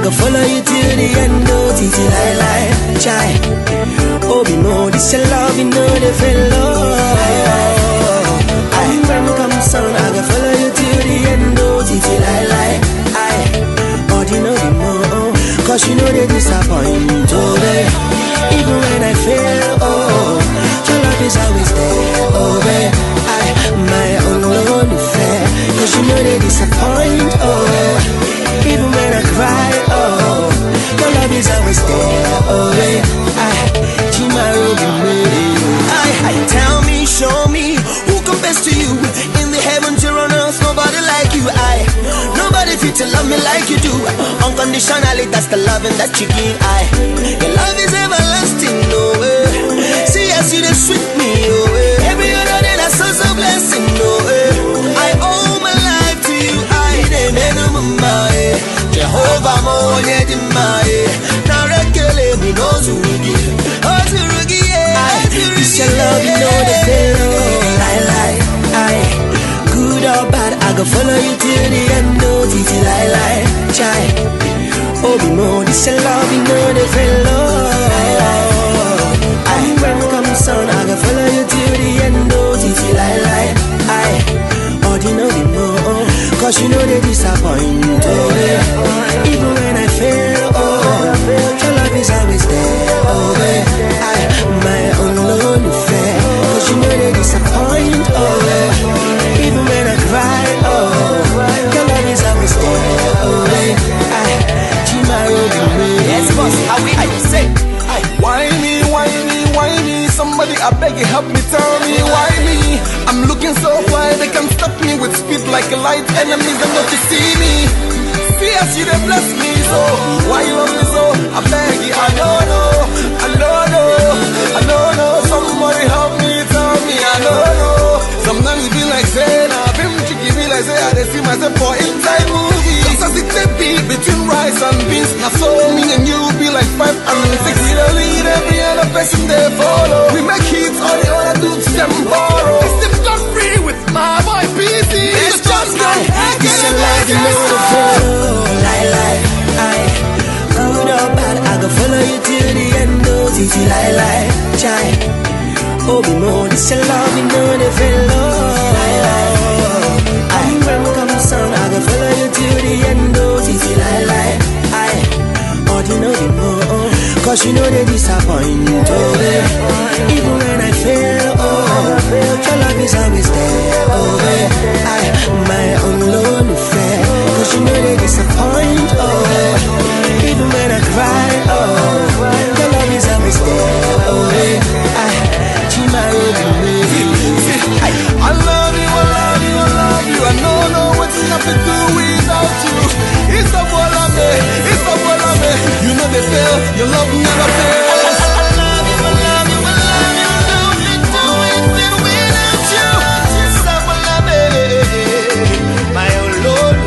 go follow you till the end, oh, titi lie, chai. Oh, be more, this your love, you know the fellow. I when come sun, I go follow you till the end, oh, titi lie, oh, you know the more, cause you know they disappoint, oh, babe. Even when I fail, oh, your love is always there, oh, babe. My only fair, cause you know they disappoint, oh. Even when I cry, oh, your love is always there, oh, babe. Tell me, show me, who compares to you? In the heavens you're on earth, nobody like you, nobody fit to love me like you do. Unconditionally, that's the love and that you give, your love is everlasting, no way. See as you just sweet me, oh, every other day that's such a blessing, no way. I owe my life to you, Jehovah mo yedimai, narekele mi no zurugi, oh zurugi, it's your love, you know the fellow, good or bad, I go follow you till the end, oh titi chai, oh be more, this your love, you know the fellow, when comes sun, I go follow you till the end, oh titi oh you know the more, cause you know they disappoint, oh, even when I fail, oh, your love is always there, oh, my only fair, cause you know they disappoint, oh, even when I cry, oh, your love is always there, oh, yes, boss, how we say, why me, somebody I beg you help me, tell me why me, I'm looking so fly, they can stop me with speed like a light, enemies don't know to see me, see as you they bless me, so, why you love me so, I beg you, I don't know, somebody help me, tell me, I don't know, sometimes it be like say, nah, bim chicky be like say, I see myself for inside movie, just as it be between rice and beans, now so me and you be like 5 and 6, we don't lead every other person they follow, we make hits, all the other dudes them borrow, it's the dog free with my boy PC, it's just not it's your life, you know the fellow, good or bad, I go follow you till the end, oh titi chai, oh be more, this your love, you know the fellow, when comes sun, I go follow you till the end, oh titi oh you know the more, cause you know they disappoint, oh, even when I fail, oh, your love is always there, oh, my only fair, cause you know they disappoint, oh, even when I cry, oh, your love is always there, oh, I love you, I don't know what I can do without you, it's the Bolame, you know they fail, your love never fails. I love you, don't do it without you, it's the Bolame, my own Lord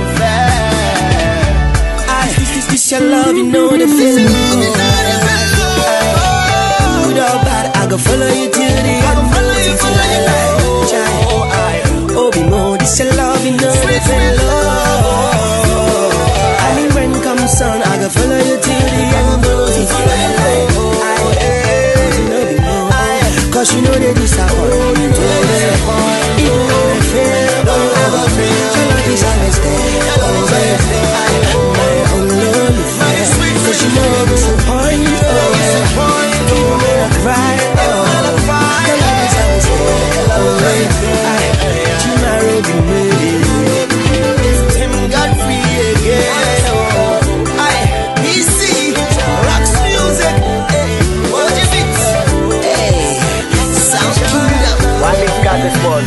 this your love, you know the feeling, good or bad, I go follow you till the end, oh be more, this your love, you know the fellow, when comes sun, I go follow you till the end, cause you know they disappoint, even when I fail, your love is always there, my only fair, cause you know they disappoint, even when I cry, your love is always there, it's Tim Godfrey again, BC, rocks music, what is it, Sound Kingdom, why they've got this one?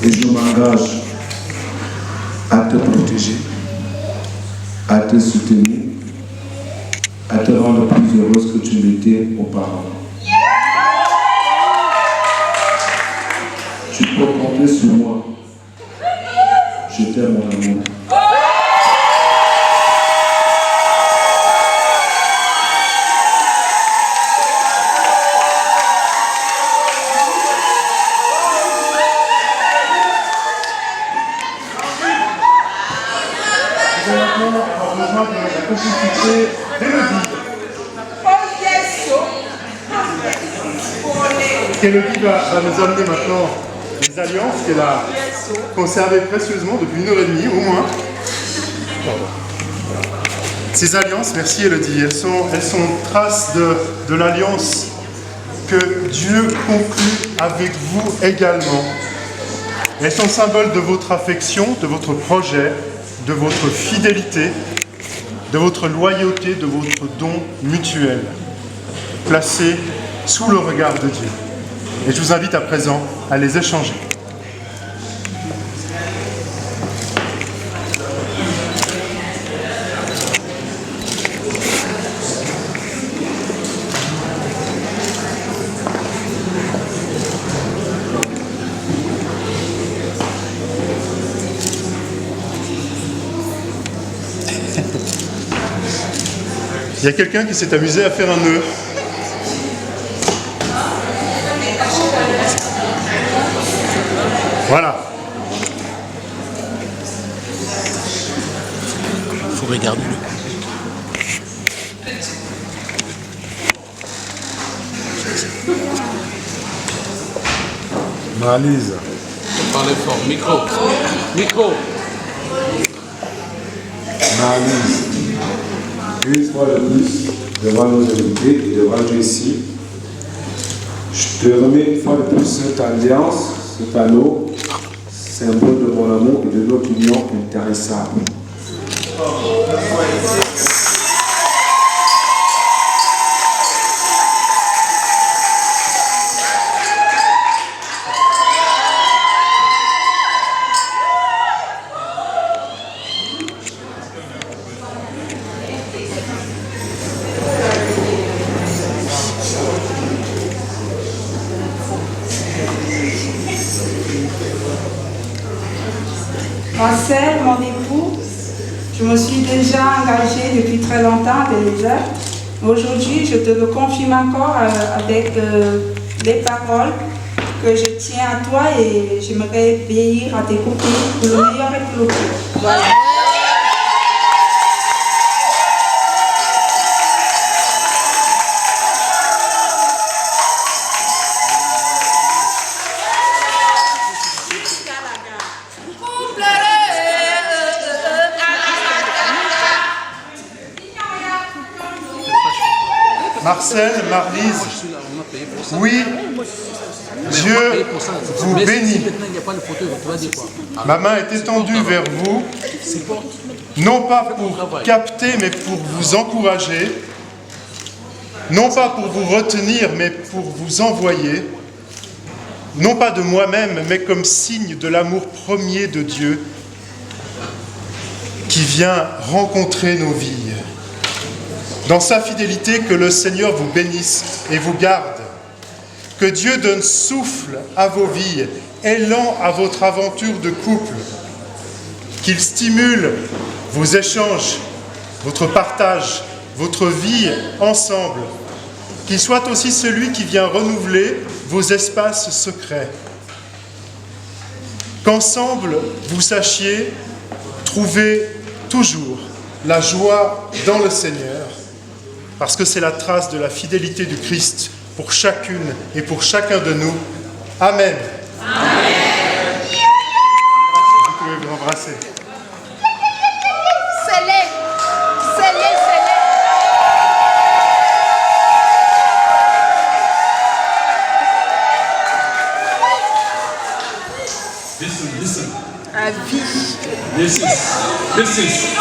Et je m'engage à te protéger, à te soutenir, à te rendre plus heureuse que tu l'étais auparavant. Tu peux compter sur moi. Je t'aime, mon amour. vais maintenant avoir besoin de la complicité d'Élodie. Élodie va nous amener maintenant les alliances qu'elle a conservées précieusement depuis 1h30 au moins. Ces alliances, merci Élodie, elles sont traces de l'alliance que Dieu conclut avec vous également. Elles sont symboles de votre affection, de votre projet, de votre fidélité, de votre loyauté, de votre don mutuel, placés sous le regard de Dieu. Et je vous invite à présent à les échanger. Il y a quelqu'un qui s'est amusé à faire un nœud. Voilà. Il faut regarder le. Marlise. Parlez fort. Micro. Micro. Marlise, une fois de plus, devant nos invités et devant Dieu ici, je te remets une fois de plus cette alliance, cet anneau, symbole de mon amour et de notre union intarissable. Marcel, mon époux, je me suis déjà engagée depuis très longtemps déjà. Aujourd'hui, je te le confirme encore avec les paroles que je tiens à toi et j'aimerais veiller à tes côtés pour le meilleur et pour le pire. Voilà. Marcel, Marlise, oui, Dieu vous bénit. Ma main est étendue vers vous, non pas pour capter, mais pour vous encourager, non pas pour vous retenir, mais pour vous envoyer, non pas de moi-même, mais comme signe de l'amour premier de Dieu qui vient rencontrer nos vies. Dans sa fidélité, que le Seigneur vous bénisse et vous garde. Que Dieu donne souffle à vos vies, élan à votre aventure de couple. Qu'il stimule vos échanges, votre partage, votre vie ensemble. Qu'il soit aussi celui qui vient renouveler vos espaces secrets. Qu'ensemble, vous sachiez trouver toujours la joie dans le Seigneur, parce que c'est la trace de la fidélité du Christ pour chacune et pour chacun de nous. Amen. Amen. Vous pouvez vous embrasser. Scellé. Listen. À vie. This is.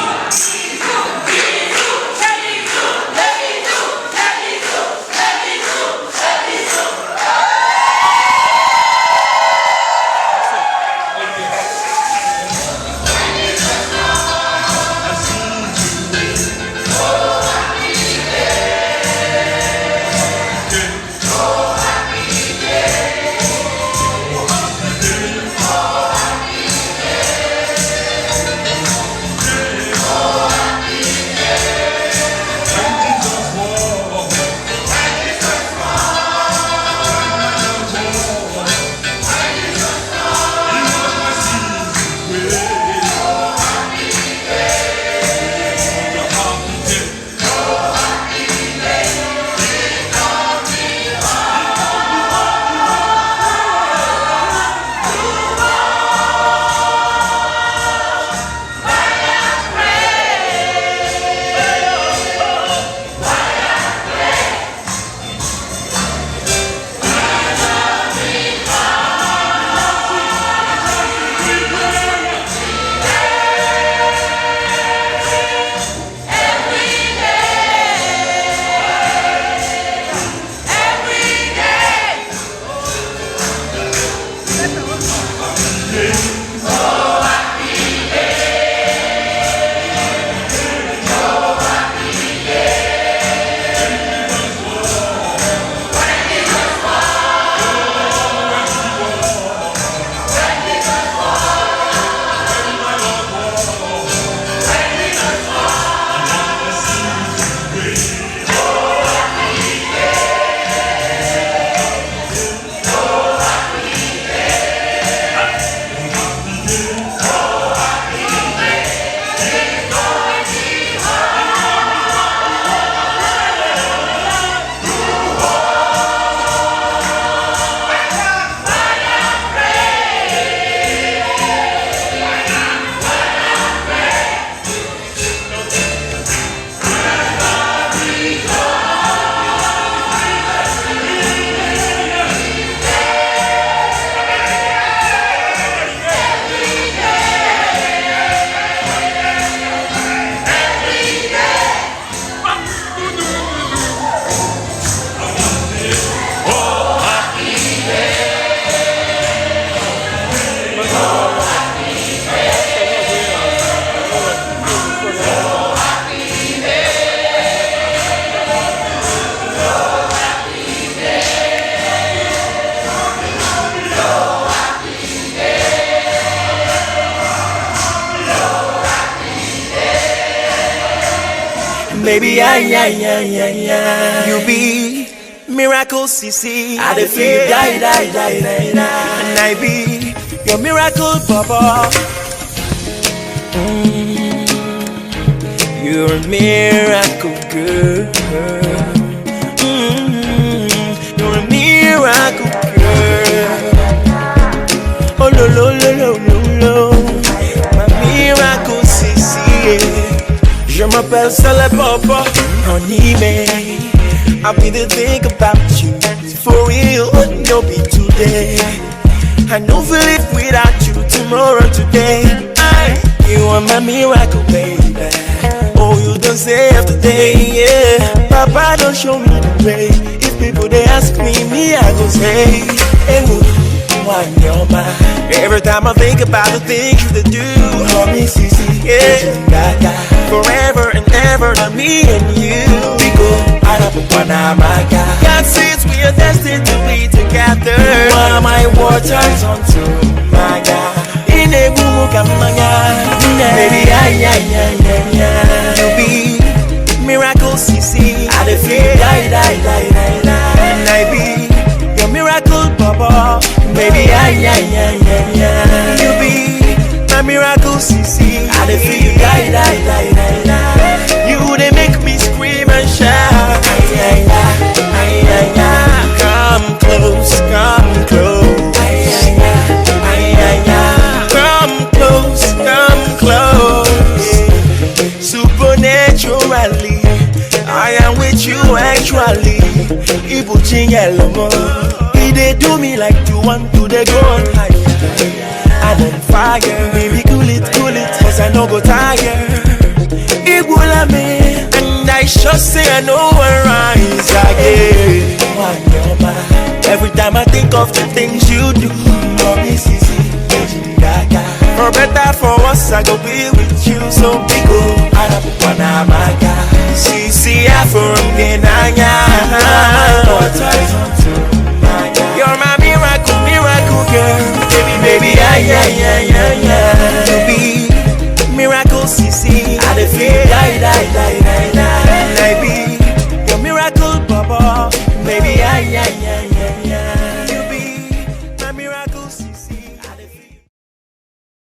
Maybe I. You be miracle CC. I dey feel you die. And I be your miracle Papa. You're a miracle girl. You're a miracle girl. Oh lo lo lo lo lo lo. My miracle CC. Je m'appelle Sale Papa. Honey man, I'll be to think about you. For real, no be today. I know feel it without you tomorrow, today. You are my miracle, baby. Oh, you don't say after day, yeah. Papa don't show me the way. If people they ask me, I go say, hey, why your mind? Every time I think about the things you do, call me CC, yeah. Forever and ever, not me and you. We go out of one, my God. God says we are destined to be together. One of my waters onto my God. In a boom, baby, you be miracle CC. I dey feel die. And I be your miracle Papa. Baby, you be my miracle CC. I dey feel you die. You they make me scream and shout. Come close. Come close. Supernaturally, I am with you actually. Ibu chingelomo. They do me like you want to, they go on higher. I'm on fire, baby, cool it, cause I no go tired. Iguala me, and I sure say I know where rise again. Every time I think of the things you do, for better, for worse, I go be with you. So big go, I don't wanna my God. See, I for Kenanya. You're my miracle girl. Baby, you be miracle CC. I dey feel die. And I be your miracle Papa. Baby, you be my miracle CC. I dey feel.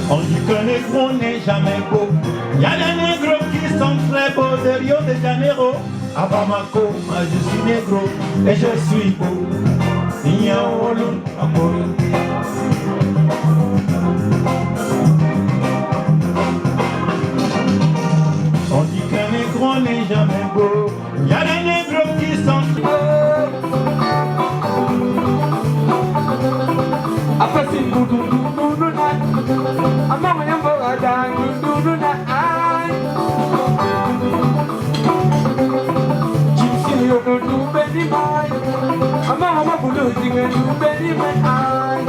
On dit que négro n'est jamais beau. Y'a des négros qui sont très beaux de Rio de Janeiro à Bamako. Moi je suis négro et je suis beau. On dit qu'un négro n'est jamais beau. Y'a des négros qui sont Apa sih dudu na, ama menyambo ada dudu na ay. Jimsi yo dudu beni mai, ama bulu jingan dudu beni mai ay.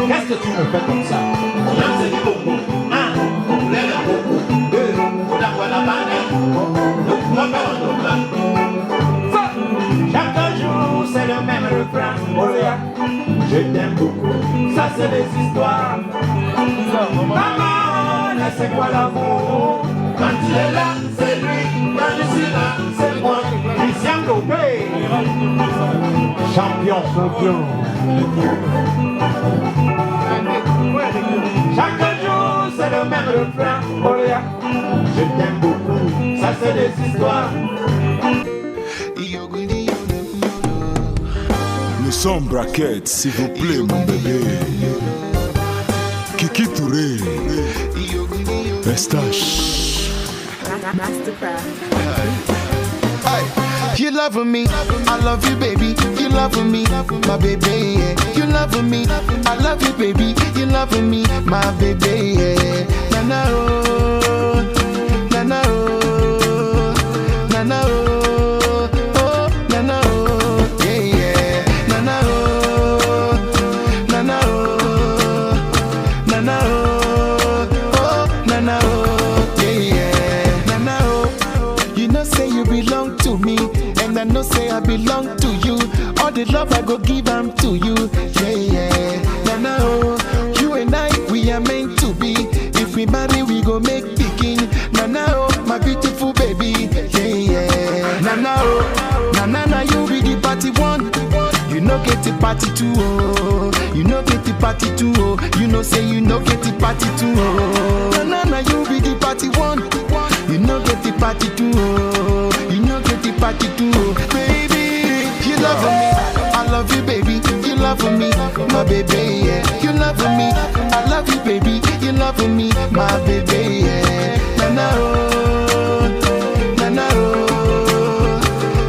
Qu'est-ce que tu me fais comme ça? Là, c'est du bonbon. Un, on lève un bonbon. Deux, on la voit la banane. On va faire un autre. Chaque jour, c'est le même refrain. Oléa, je t'aime beaucoup. Ça, c'est des histoires. Maman, c'est quoi l'amour? Quand il est là, c'est lui. Quand je suis là, c'est moi. Christian Lopé. Champion. Chaque jour, c'est le même refrain. Oléa, je t'aime beaucoup. Ça, c'est des histoires. Nous sommes braquettes, s'il vous plaît, mon bébé. Kiki Touré, Estache. You love me, I love you, baby. You love me, my baby. Yeah. You love me, I love you, baby. You love me, my baby. Yeah. Na na oh, na na oh, na na oh, oh na na oh, yeah yeah. Na na oh, na na oh, na na oh, oh na na oh, yeah yeah. Na na oh, you know say you belong to me. And I know say I belong to you. All the love I go give them to you. Yeah, yeah. Now, now, you and I, we are meant to be. If we marry, we go make picking. Now, now, my beautiful baby. Yeah, yeah. Now, now, you be the party one. You know get the party two, oh. You know get the party two, oh. You know say you know get the party two, oh. Now, you be the party one. You know get the party two, oh. You know get the party two, oh. Baby, you love me, I love you, baby. You love me, my baby, yeah. You love me, I love you, baby. You love me, my baby, yeah. Na na oh, na na oh,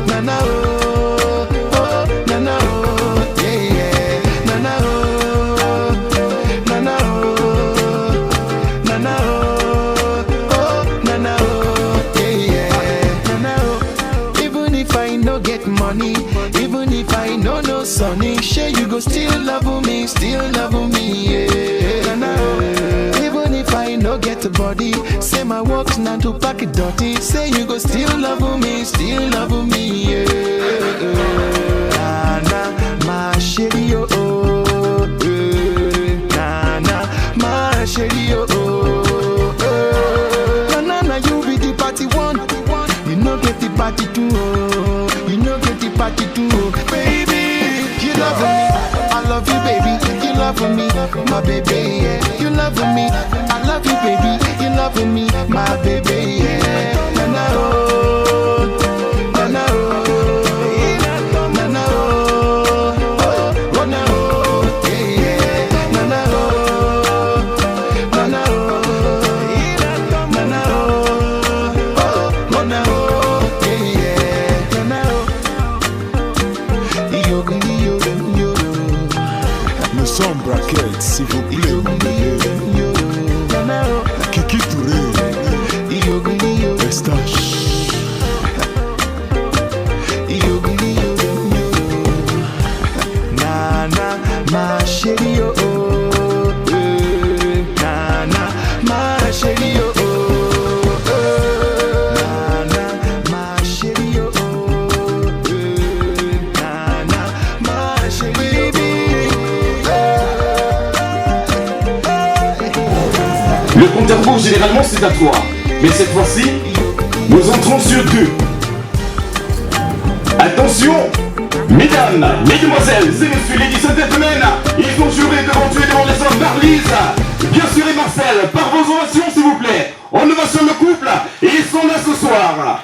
na na oh, oh na na oh, yeah yeah. Na na oh, na na oh, na na oh, oh na na oh, yeah yeah. Na na oh. Even if I no get money, even if I no sunny, sure you go still love me, yeah. Na na oh. Even if I no get a body, say my work's not to pack it dirty. Say you go still love me, yeah. Nana, my chérie, oh, oh, Nana, my chérie, oh, oh, Nana, you be the party one. You know get the party two, oh. You know get the party two, oh. Baby, you love me, I love you, baby. You love me, my baby, yeah. You love me, I love you, baby. You love me, my baby, yeah. Nana, oh, Nana, oh, Nana, oh, oh, Nana, oh, yeah, yeah. Nana, oh, Nana, oh, Nana, oh, oh, Nana, oh, yeah, yeah. Nana, oh, yo, yo, yo. Nous sommes braquettes, s'il vous plaît, mon bébé. Kiki Touré, Estache. Nana, ma chérie, oh, oh, Nana, ma chérie, oh, oh, Nana, ma chérie, oh, oh, Nana, ma chérie, baby. Le compte à rebours, généralement, c'est à 3. Mais cette fois-ci, nous entrons sur 2. Attention, mesdames, mesdemoiselles et messieurs, ladies and gentlemen, ils ont juré devant Dieu et devant les hommes Marlise, bien sûr et Marcel, par vos ovations s'il vous plaît. On ovation le couple et ils sont là ce soir.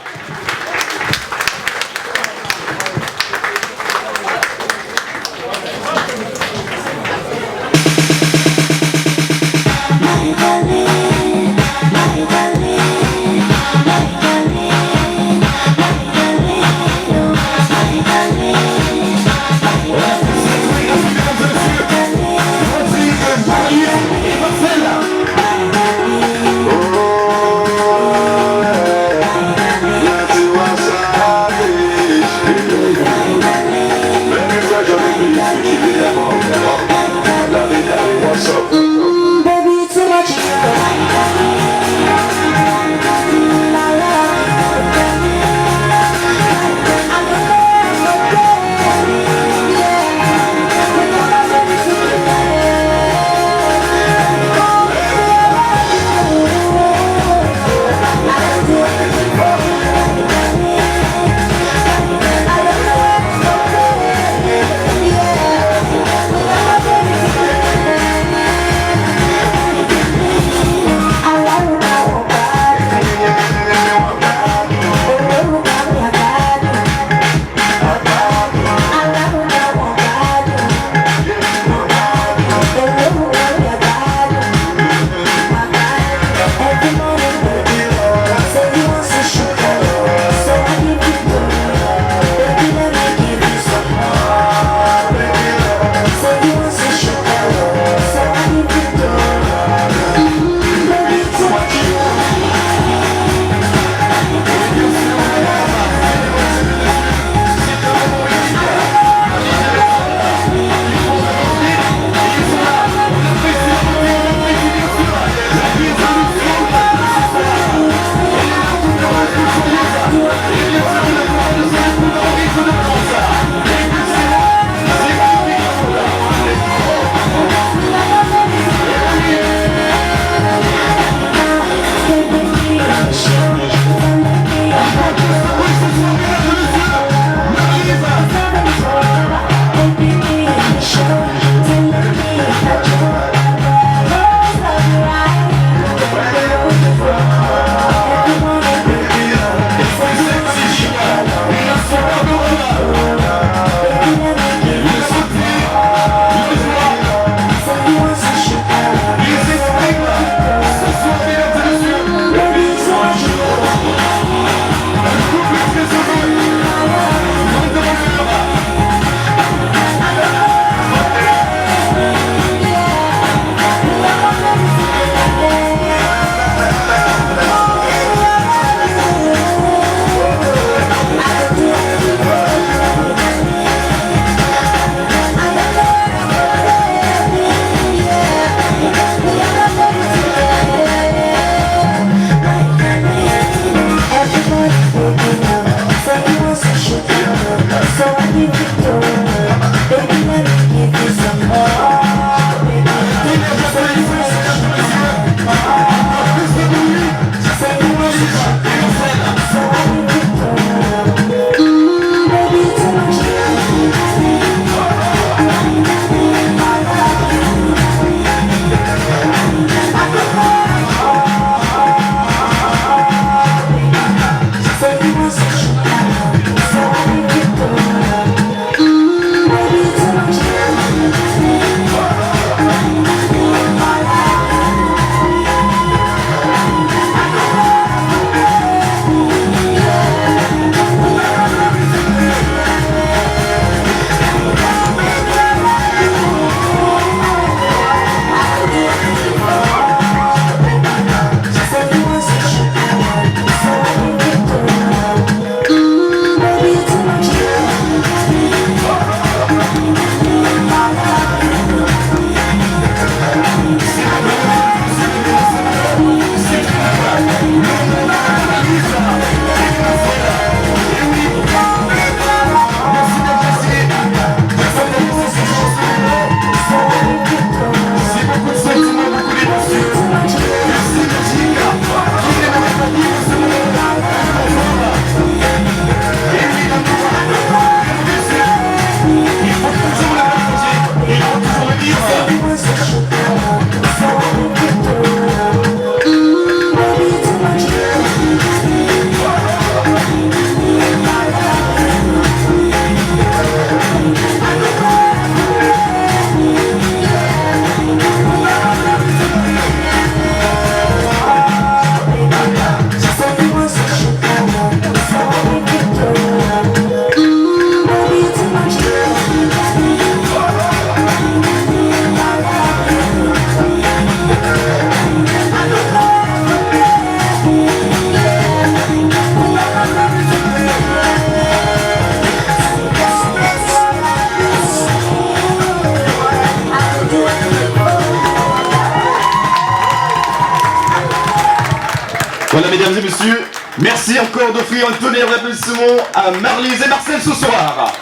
Voilà, mesdames et messieurs, merci encore d'offrir un tonnerre d'applaudissements à Marlise et Marcel ce soir.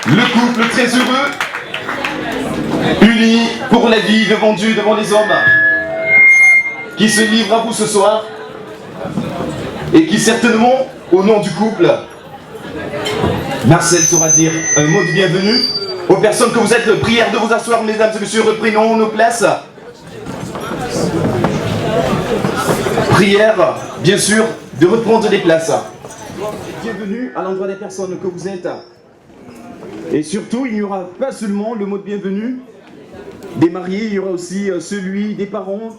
Le couple très heureux, uni pour la vie devant Dieu, devant les hommes, qui se livre à vous ce soir et qui certainement, au nom du couple, Marcel saura dire un mot de bienvenue aux personnes que vous êtes. Prière de vous asseoir, mesdames et messieurs, reprenons nos places. Prière, bien sûr, de reprendre des places. Bienvenue à l'endroit des personnes que vous êtes. Et surtout, il n'y aura pas seulement le mot de bienvenue des mariés, il y aura aussi celui des parents,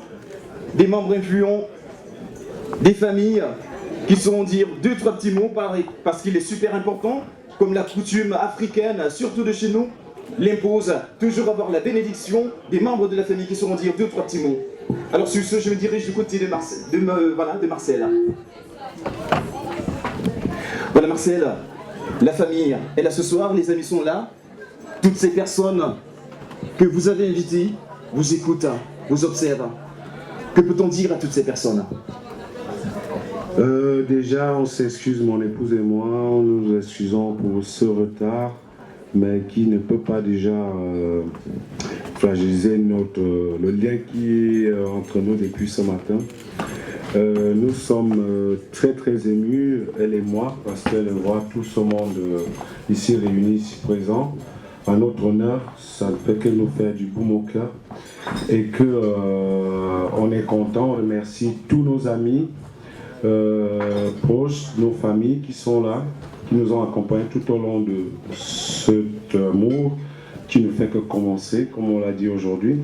des membres influents, des familles qui sauront dire 2-3 petits mots parce qu'il est super important, comme la coutume africaine, surtout de chez nous, l'impose, toujours avoir la bénédiction des membres de la famille qui sauront dire 2-3 petits mots. Alors sur ce, je me dirige du côté de Marcel. Voilà Marcel, la famille est là ce soir, les amis sont là. Toutes ces personnes que vous avez invitées vous écoutent, vous observent. Que peut-on dire à toutes ces personnes? Déjà, on s'excuse, mon épouse et moi, nous nous excusons pour ce retard, mais qui ne peut pas déjà fragiliser le lien qui est entre nous depuis ce matin. Nous sommes très émus, elle et moi, parce qu'elle voit tout ce monde ici réuni, ici présent. À notre honneur, ça ne fait que nous faire du boum au cœur. Et qu'on est content, on remercie tous nos amis, proches, nos familles qui sont là, qui nous ont accompagnés tout au long de cet amour qui ne fait que commencer, comme on l'a dit aujourd'hui.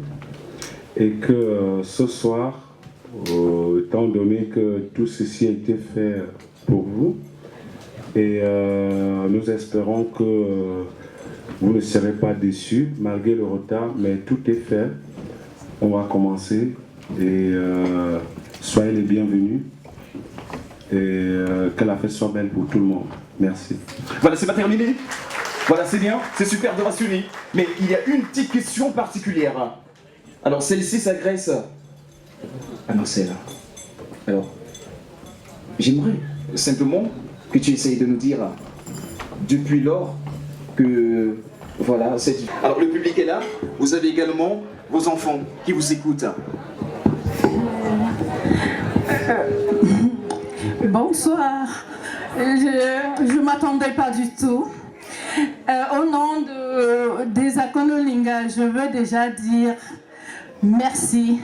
Et que ce soir, étant donné que tout ceci a été fait pour vous, et nous espérons que vous ne serez pas déçus malgré le retard, mais tout est fait. On va commencer et soyez les bienvenus et que la fête soit belle pour tout le monde. Merci. Voilà, c'est pas terminé. Voilà, c'est bien, c'est super de rassurier. Mais il y a une petite question particulière. Alors celle-ci s'adresse à Marcel. Alors, j'aimerais simplement que tu essayes de nous dire, depuis lors que Voilà, c'est... Alors le public est là, vous avez également vos enfants qui vous écoutent. Bonsoir, je ne m'attendais pas du tout. Au nom des Akonolinga, je veux déjà dire merci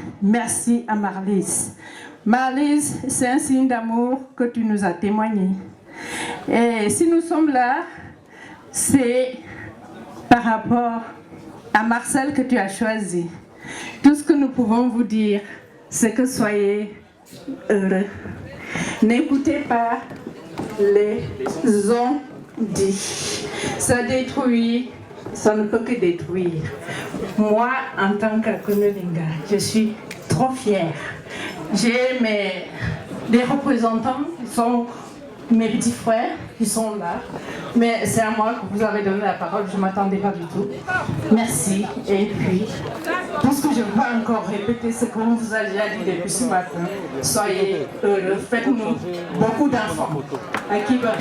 à Marlise. Marlise, c'est un signe d'amour que tu nous as témoigné. Et si nous sommes là, c'est par rapport à Marcel que tu as choisi. Tout ce que nous pouvons vous dire, c'est que soyez heureux. N'écoutez pas les on-dit. Ça détruit, ça ne peut que détruire. Moi, en tant qu'Akonolinga, je suis trop fière. J'ai des représentants qui sont mes petits frères qui sont là, mais c'est à moi que vous avez donné la parole, je ne m'attendais pas du tout. Merci. Et puis, tout ce que je veux encore répéter, c'est que vous avez déjà dit depuis ce matin, soyez heureux, faites-nous beaucoup d'enfants. À qui va?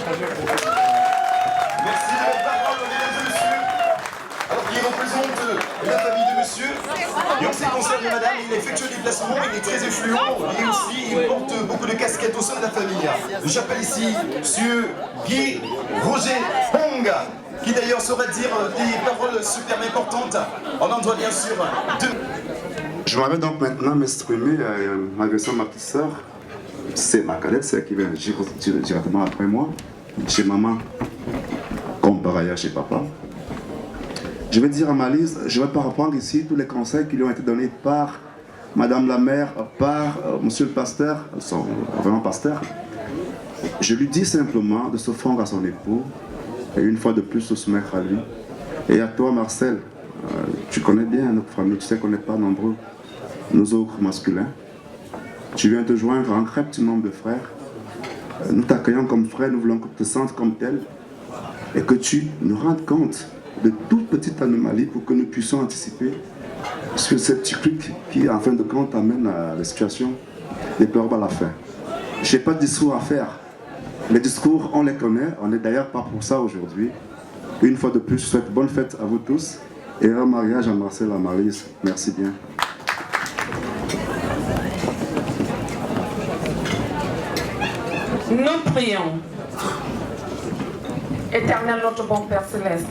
Merci de votre parole, mesdames et messieurs. Alors qui représente la famille de monsieur. Et en ce qui concerne madame, il effectue des déplacements, il est très influent et aussi il porte beaucoup de casquettes au sein de la famille. J'appelle ici monsieur Guy Roger Hong, qui d'ailleurs saura dire des paroles super importantes. On en doit bien sûr deux. Je m'en vais donc maintenant m'exprimer en adressant ma petite soeur. C'est ma cadette, c'est elle qui vient directement après moi, chez maman, comme par ailleurs chez papa. Je vais dire à Marlise, je ne vais pas reprendre ici tous les conseils qui lui ont été donnés par Madame la maire, par Monsieur le pasteur, son vraiment pasteur. Je lui dis simplement de se fondre à son époux et une fois de plus se soumettre à lui. Et à toi Marcel, tu connais bien notre famille, tu sais qu'on n'est pas nombreux, nos ogres masculins. Tu viens te joindre à un très petit nombre de frères. Nous t'accueillons comme frère, nous voulons que tu te sentes comme tel et que tu nous rendes compte de toute petite anomalie pour que nous puissions anticiper sur ces petits trucs qui, en fin de compte, amènent à la situation déplorable à la fin. Je n'ai pas de discours à faire. Les discours, on les connaît, on n'est d'ailleurs pas pour ça aujourd'hui. Une fois de plus, je souhaite bonne fête à vous tous et un mariage à Marcel, à Marlise. Merci bien. Nous prions. Éternel notre bon Père Céleste,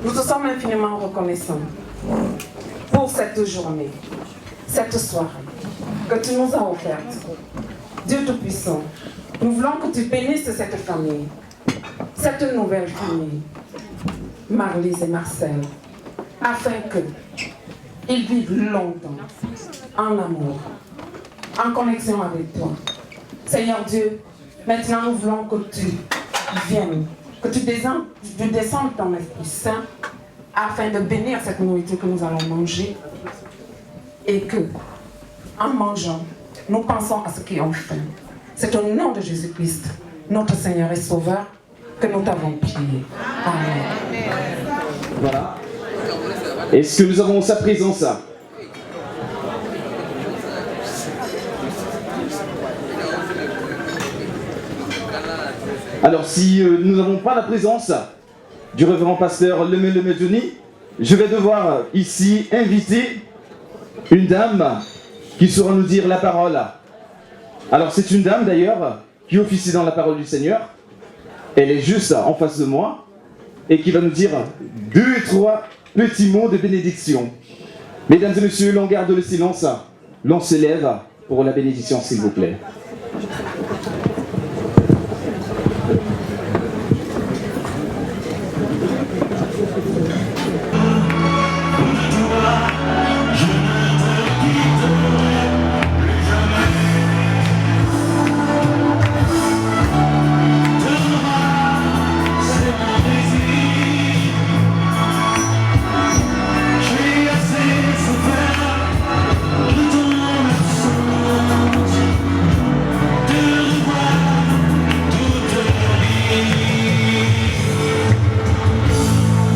nous te sommes infiniment reconnaissants pour cette journée, cette soirée que tu nous as offerte. Dieu Tout-Puissant, nous voulons que tu bénisses cette famille, cette nouvelle famille, Marlise et Marcel, afin qu'ils vivent longtemps en amour, en connexion avec toi. Seigneur Dieu, maintenant nous voulons que tu viennes, que tu descendes ton Esprit Saint afin de bénir cette nourriture que nous allons manger et que, en mangeant, nous pensons à ceux qui ont faim. C'est au nom de Jésus-Christ, notre Seigneur et Sauveur, que nous t'avons prié. Amen. Voilà. Est-ce que nous avons sa présence là? Alors si nous n'avons pas la présence du révérend pasteur Lemé Johnny, je vais devoir ici inviter une dame qui saura nous dire la parole. Alors c'est une dame d'ailleurs qui officie dans la parole du Seigneur. Elle est juste en face de moi et qui va nous dire 2 et 3 petits mots de bénédiction. Mesdames et messieurs, l'on garde le silence, l'on se lève pour la bénédiction s'il vous plaît.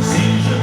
Si je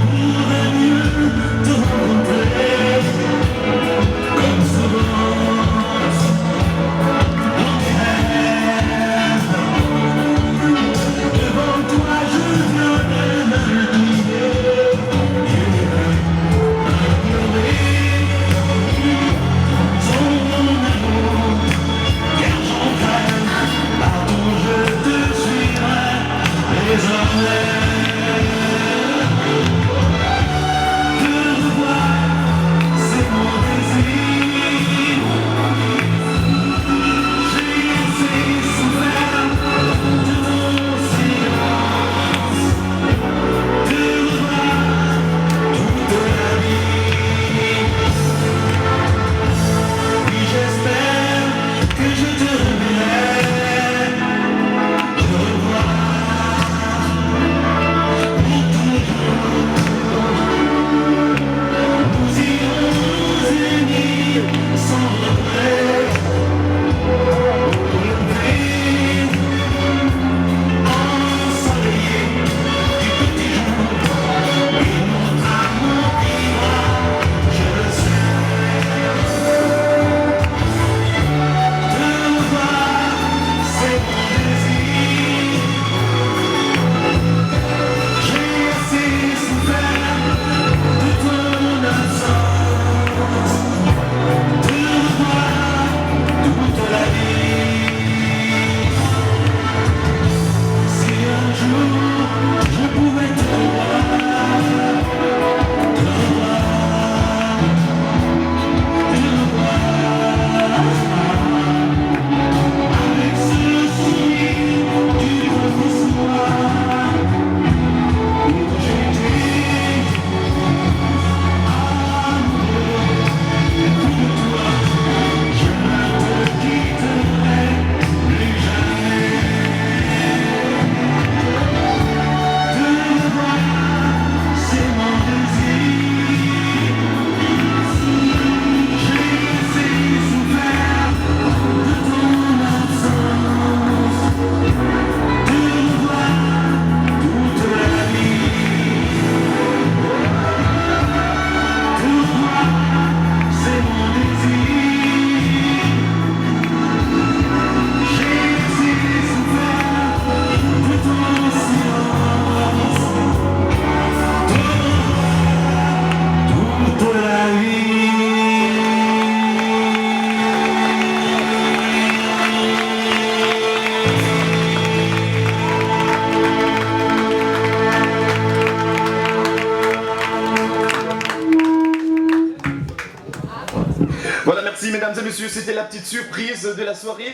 Mesdames et messieurs, c'était la petite surprise de la soirée.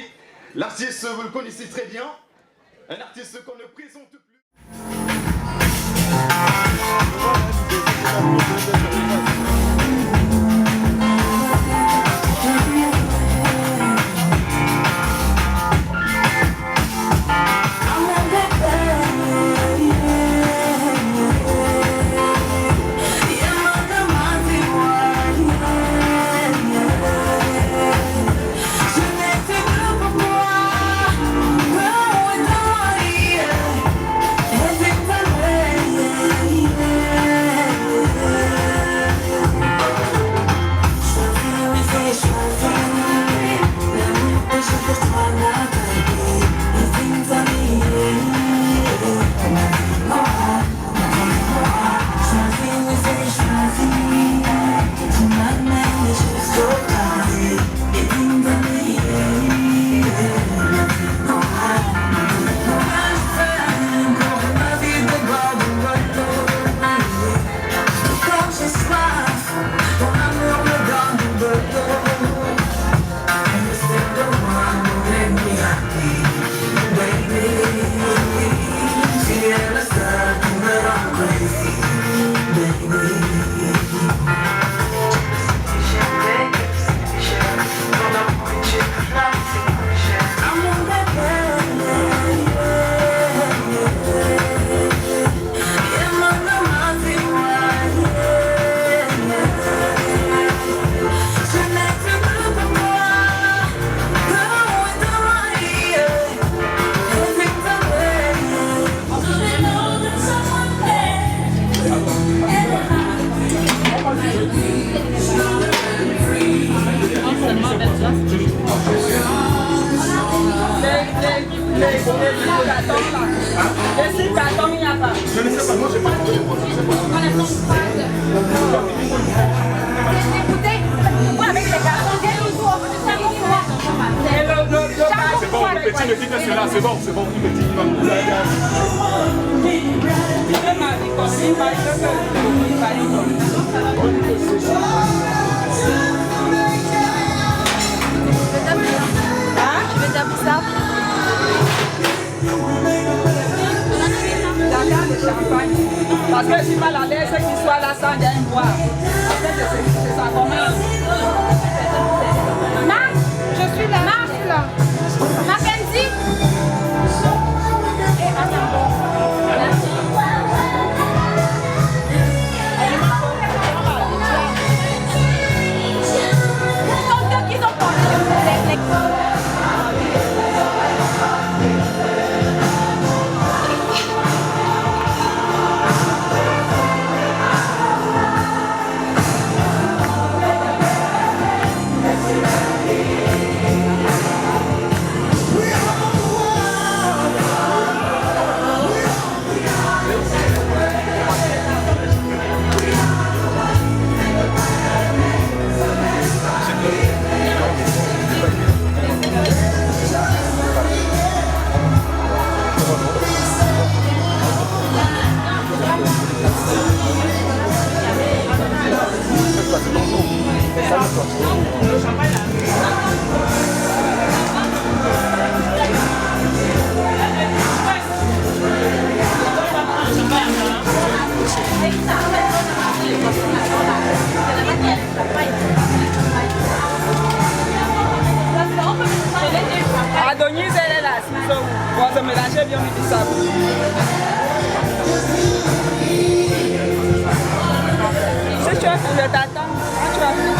L'artiste, vous le connaissez très bien. Un artiste qu'on ne présente plus. Parce que je suis mal à l'aise qu'il soit là sans rien boire. En fait, c'est ça commence. Marc, je suis là. Marc, je suis là. Mackenzie. Et attends. Adonis, elle est là. Bon, se mélanger bien, on dit ça. Si tu as fait, je t'attends. Quand tu as fait,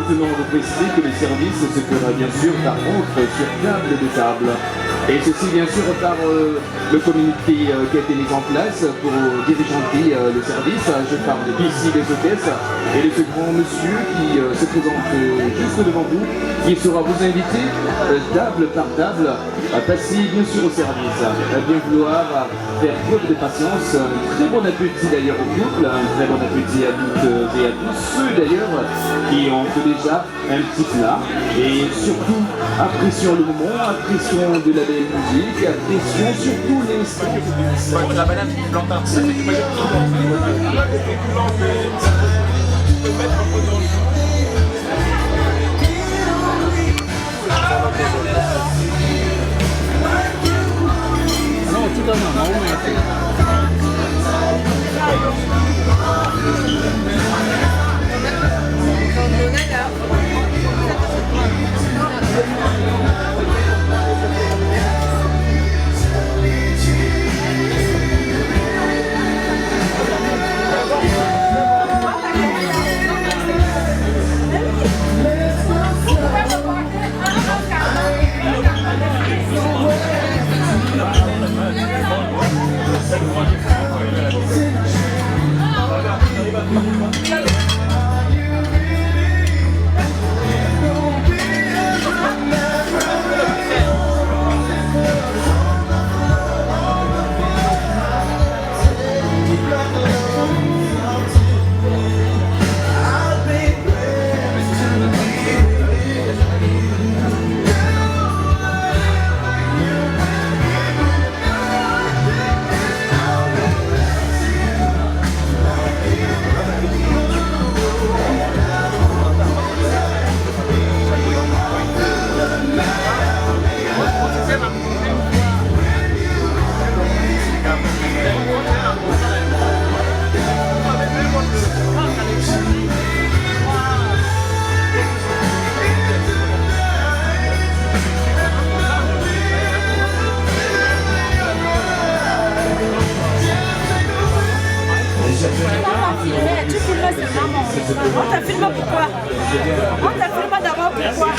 nous tenons de préciser que le service se fera bien sûr par contre sur table de table. Et ceci bien sûr par le comité qui a été mis en place pour diriger le service. Je parle ici des hôtesses et de ce grand monsieur qui se présente juste devant vous, qui sera vous inviter table par table à passer bien sûr au service, à bien vouloir faire preuve de patience. Un très bon appétit d'ailleurs au couple, un très bon appétit à toutes et à tous ceux d'ailleurs qui ont fait déjà un petit plat. Et surtout, apprécions le moment, apprécions de la belle musique, apprécions surtout les... La banane plantain, ça fait du mal. Non, tout à On t'a filmé pourquoi? On t'a filmé d'abord pourquoi?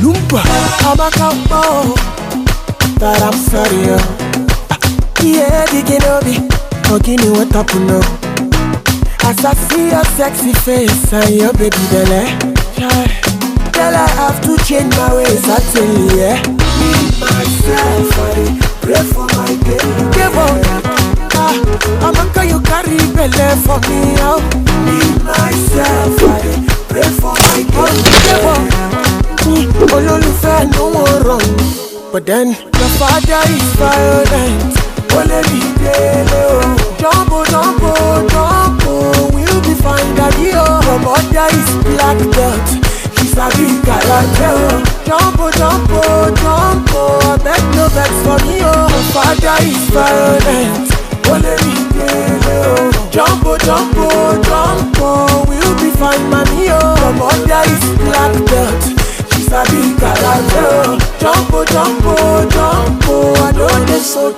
Lumpa, Amakao, but I'm sorry, yeah, digging obi, talking you what up now. As I see your sexy face and your baby belly, girl, I have to change my ways, I tell you, yeah. Me, myself, I pray for my baby. Give up, Amaka, you carry belly for me, oh. Me, myself, I pray for my baby. Give up. Ololufe no one wrong, but then your father is violent. Ole mi dele jumbo, jumbo, jumbo, we'll be fine, daddy. Your mother is black belt, she's a big galante. Jumbo, jumbo, jumbo, I beg no vex for me. Your father is violent. Ole mi dele jumbo, jumbo, jumbo, we'll be fine, mommy. Your mother is black belt. Sabi galante, jumbo, jumbo, jumbo. I know this so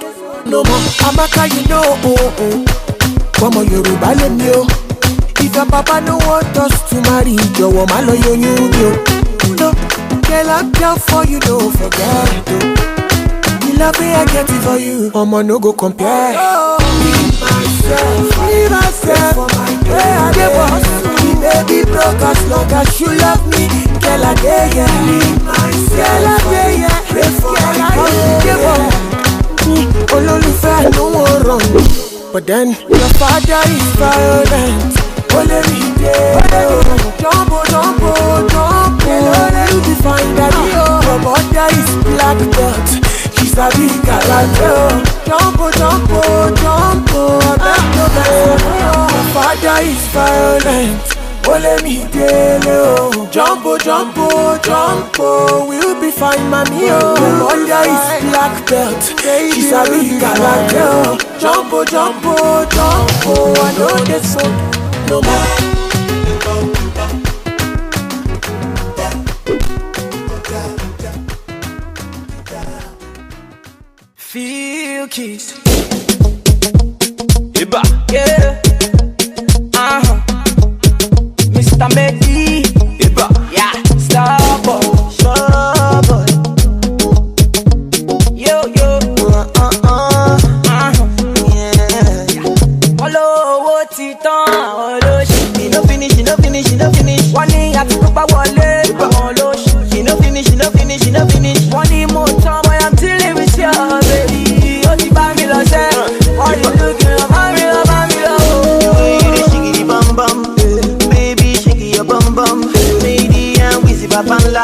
no more. Amaka, you know, Mama Yoruba let me oh. If your papa no want us to marry, your woman lo you no. Girl, I'm down for you, no forget it. The love me I get it for you, Mama no go compare. Be myself, for my girl. The boss, the baby broke as long as you love me. Girl, I dare ya. Be myself, pray for my girl. Ololufe no one wrong, but then your father is violent. Ole mi dele jumbo, jumbo, jumbo, you be fine, daddy. Your mother is black belt, she's a big galante. Jumbo, jumbo, jumbo, I beg no vex. Your father is violent. Ole mi dele jumbo, jumbo, jumbo, we'll be fine, mommy. Your mother is black belt, she's a big galante. Jumbo, jumbo, jumbo, I know this song no more. keys. Yeah. Mr. Medi. Yeah. Star boy. Star boy. Yo. Yeah. Follow what it on. She no finish. One thing I took up a wallet. She no finish. One thing more time I am dealing with you, baby. Oh, you buy me like that. Why you looking at me? Shake it bum bum, baby, shake your bum bum. Lady and Wizzy Babala,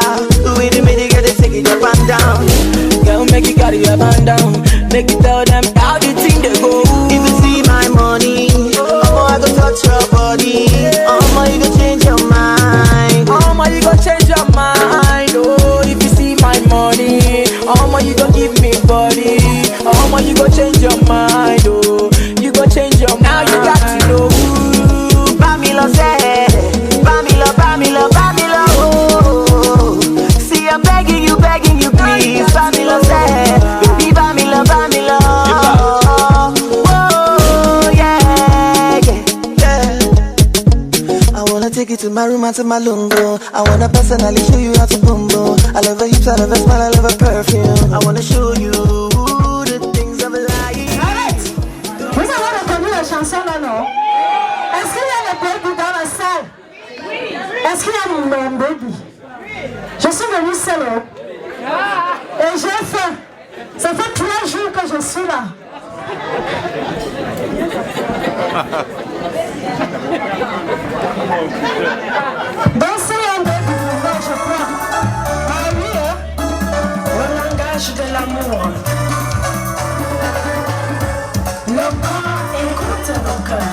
wait a minute, get it, take it up and down. Girl, make it carry up and down. Make it tell them how the thing they go. If you see my money, I go touch your body. You go change your mind. You go change your mind. Oh, if you see my money, you go give me body. You go change your mind. Oh, you go change your mind. Now you got to know. Bamilo say, Bamilo. Oh, see I'm begging you, please. Bamilo say, baby, Bamilo. Oh, yeah. I wanna take you to my room and to my lungo. I wanna personally show you how to boom boom. I love her hips, I love her smile, I love her perfume. I wanna show you the things of life. Arrête! Vous avez reconnu la chanson là, non? Est-ce qu'il y a le baby dans la salle? Oui. Est-ce qu'il y a mon baby? Je suis venue seule. Et j'ai faim. Ça fait 3 jours que je suis là. Dansez un baby, je crois. Ah oui, hein? Le langage de l'amour. Le corps écoute le cœur.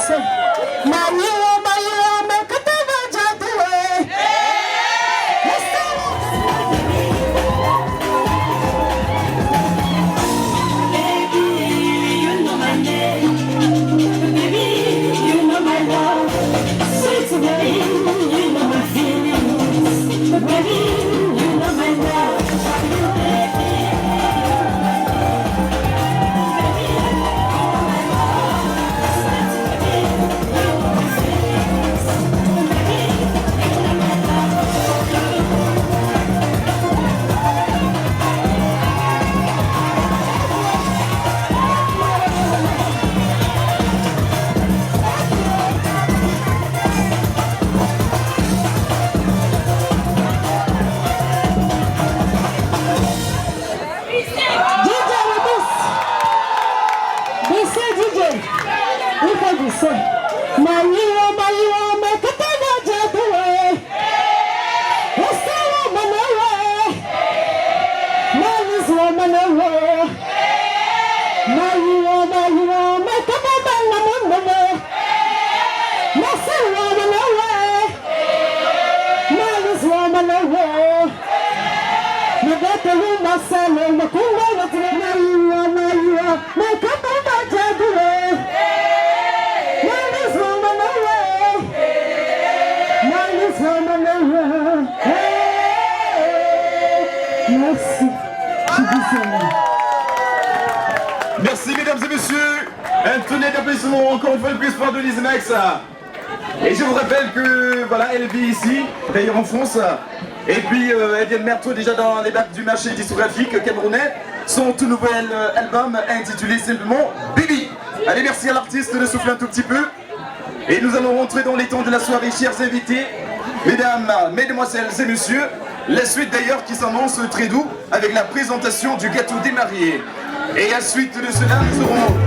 dise. Mayiwa, mayiwa, mekataba jaduwe. Baby, you know my name. Baby, you know my love. Sweet baby, you know my feelings. Baby, you know my love. Merci mesdames et messieurs. Un tonnerre d'applaudissements encore une fois de plus pour Denise Max. Et je vous rappelle que voilà, elle vit ici, d'ailleurs en France. Et puis elle vient de Merto déjà dans les bacs du marché discographique camerounais. Son tout nouvel album intitulé simplement Baby. Allez, merci à l'artiste de souffler un tout petit peu. Et nous allons rentrer dans les temps de la soirée, chers invités. Mesdames, mesdemoiselles et messieurs, la suite d'ailleurs qui s'annonce très doux avec la présentation du gâteau des mariés. Et à la suite de cela, nous aurons...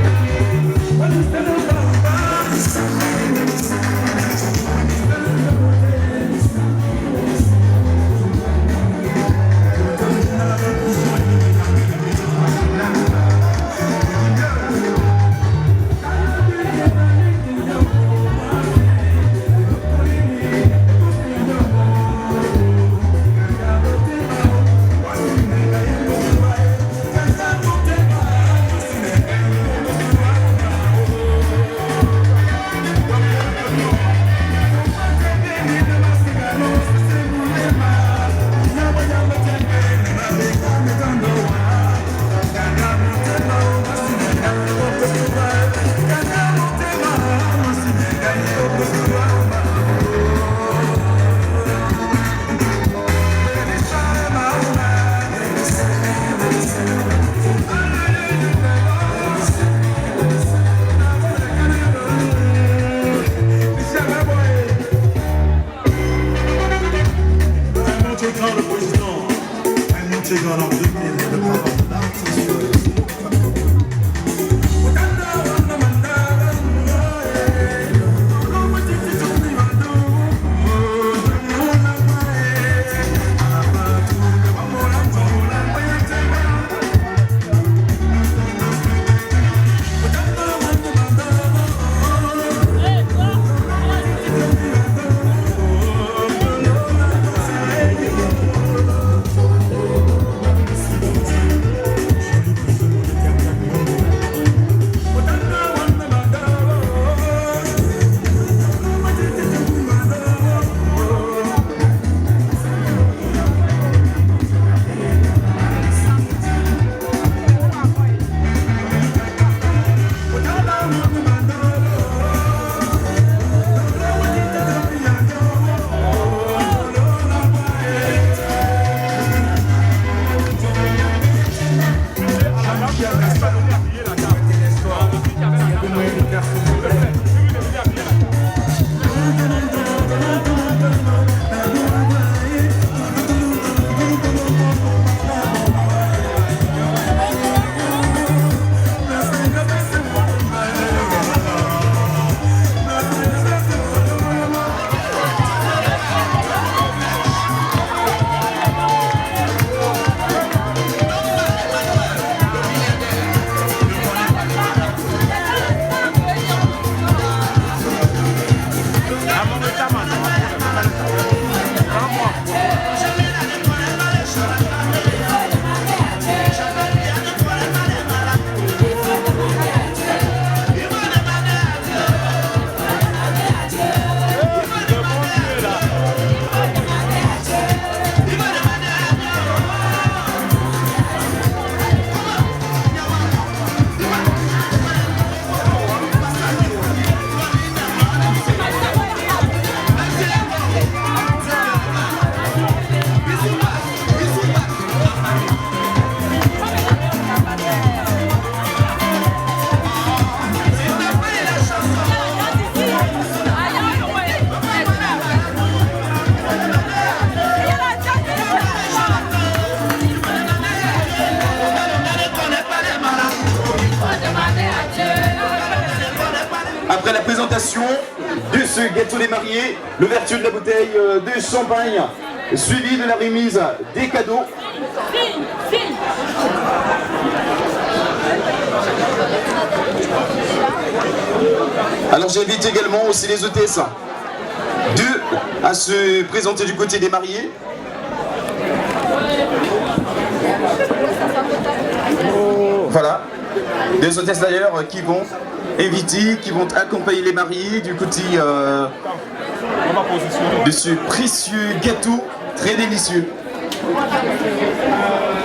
Après la présentation de ce gâteau des mariés, l'ouverture de la bouteille de champagne, suivi de la remise des cadeaux. Alors j'invite également aussi les hôtesses à se présenter du côté des mariés. Voilà, des hôtesses d'ailleurs qui vont inviter, qui vont accompagner les mariés du côté de ce précieux gâteau très délicieux.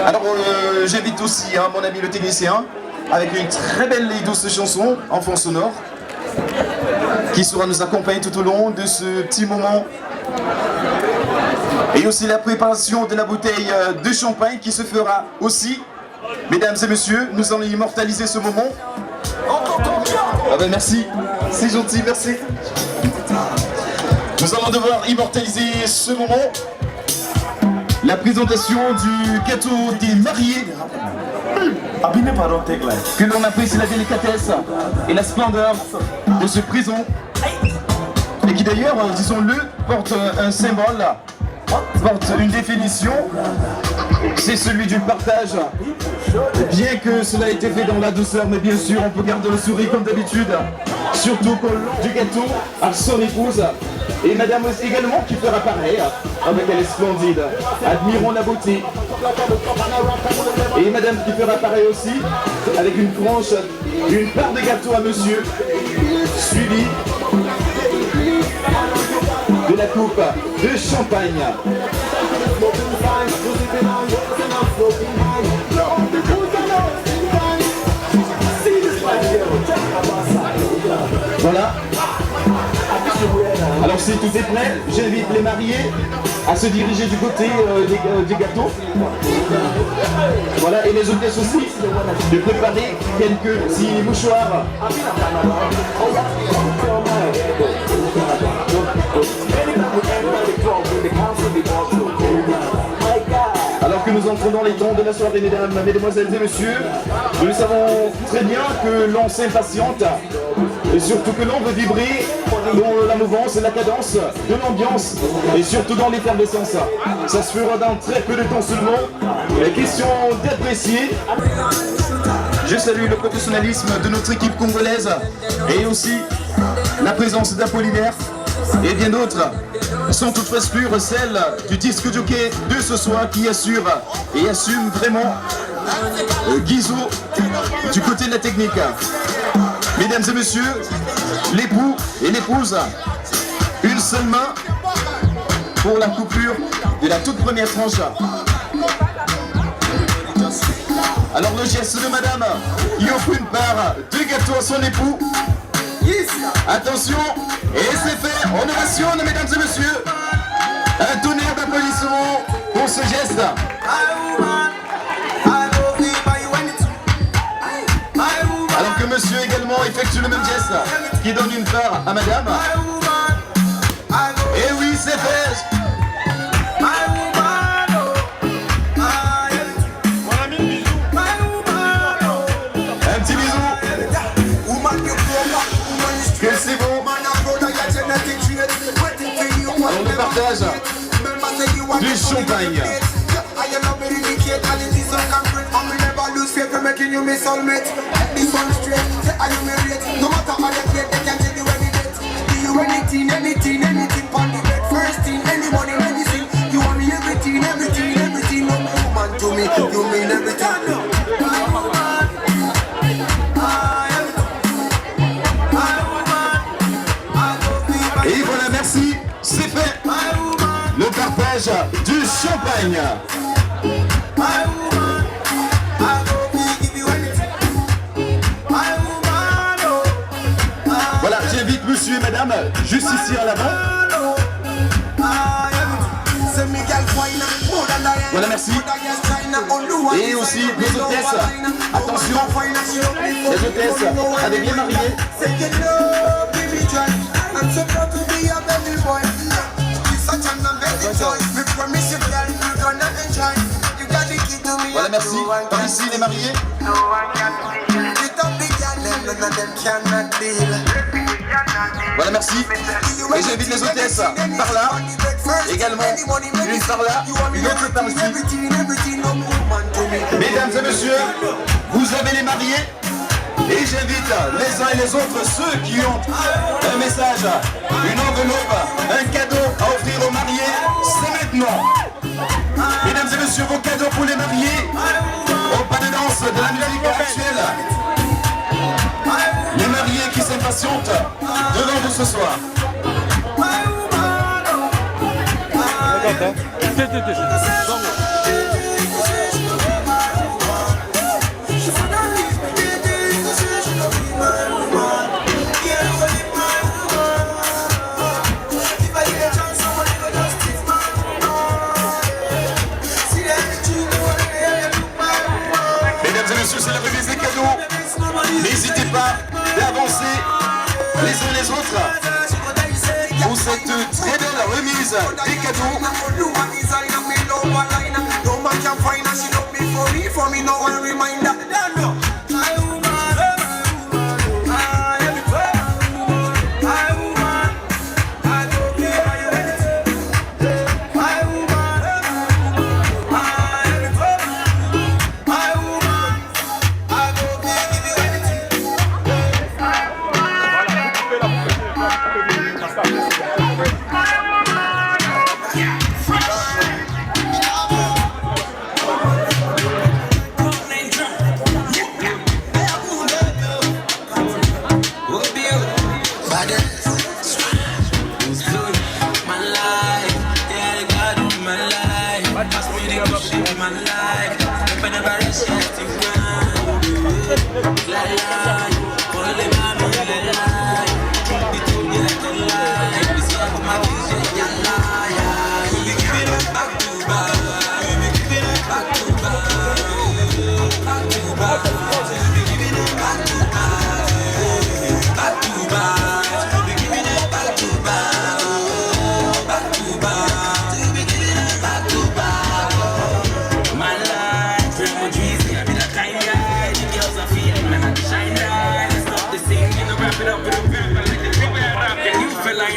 Alors j'invite aussi mon ami le technicien avec une très belle et douce chanson en fond sonore qui sera nous accompagner tout au long de ce petit moment. Et aussi la préparation de la bouteille de champagne qui se fera aussi. Mesdames et messieurs, nous allons immortaliser ce moment. Ah ben merci, c'est gentil, merci. Nous allons devoir immortaliser ce moment. La présentation du gâteau des mariés. Que l'on apprécie la délicatesse et la splendeur de ce présent. Et qui d'ailleurs, disons-le, porte un symbole, porte une définition. C'est celui du partage. Bien que cela ait été fait dans la douceur, mais bien sûr, on peut garder le sourire comme d'habitude. Surtout qu'au long du gâteau, à son épouse. Et madame aussi également qui fera pareil. Avec elle est splendide. Admirons la beauté. Et madame qui fera pareil aussi. Avec une tranche, une part de gâteau à monsieur. Suivi de la coupe de champagne. Voilà. Alors si tout est prêt, j'invite les mariés à se diriger du côté des gâteaux. Voilà, et les hôtesses aussi, de préparer quelques petits mouchoirs. Alors que nous entrons dans les temps de la soirée, mesdames, mesdemoiselles et messieurs, nous savons très bien que l'on s'impatiente et surtout que l'on veut vibrer dans la mouvance et la cadence de l'ambiance et surtout dans l'effervescence. Ça se fera dans très peu de temps seulement. La question d'apprécier. Je salue le professionnalisme de notre équipe congolaise et aussi la présence d'Apollinaire et bien d'autres, sans toutefois exclure celle du disque jockey de ce soir qui assure et assume vraiment Guizot du côté de la technique. Mesdames et messieurs, l'époux et l'épouse, une seule main pour la coupure de la toute première tranche. Alors le geste de madame qui offre une part de gâteau à son époux. Attention, et c'est fait, on ovationne mesdames et messieurs. Un tonnerre d'applaudissements pour ce geste. Alors que monsieur également effectue le même geste, qui donne une part à madame. Et oui, c'est fait. Un petit bisou. Que c'est bon. Alors le partage du champagne. Et voilà, merci, c'est fait. Le partage du champagne. Voilà, j'invite monsieur et madame juste ici à l'avant. Voilà, merci. Et aussi les hôtesses. Attention, les hôtesses avec les mariés. Voilà, merci. Par ici, les mariés. merci. Et j'invite les hôtesses par là, également une par là, une autre par ici. Mesdames et messieurs, vous avez les mariés. Et j'invite les uns et les autres, ceux qui ont un message, une enveloppe, un cadeau à offrir aux mariés, c'est maintenant. Mesdames et messieurs, vos cadeaux pour les mariés, au pas de danse de la musique actuelle. Les mariés qui s'impatientent devant vous ce soir. C'est la remise des cadeaux. N'hésitez pas d'avancer les uns les autres pour cette très belle remise des cadeaux.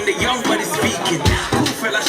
The young buddy speaking. Cool fella,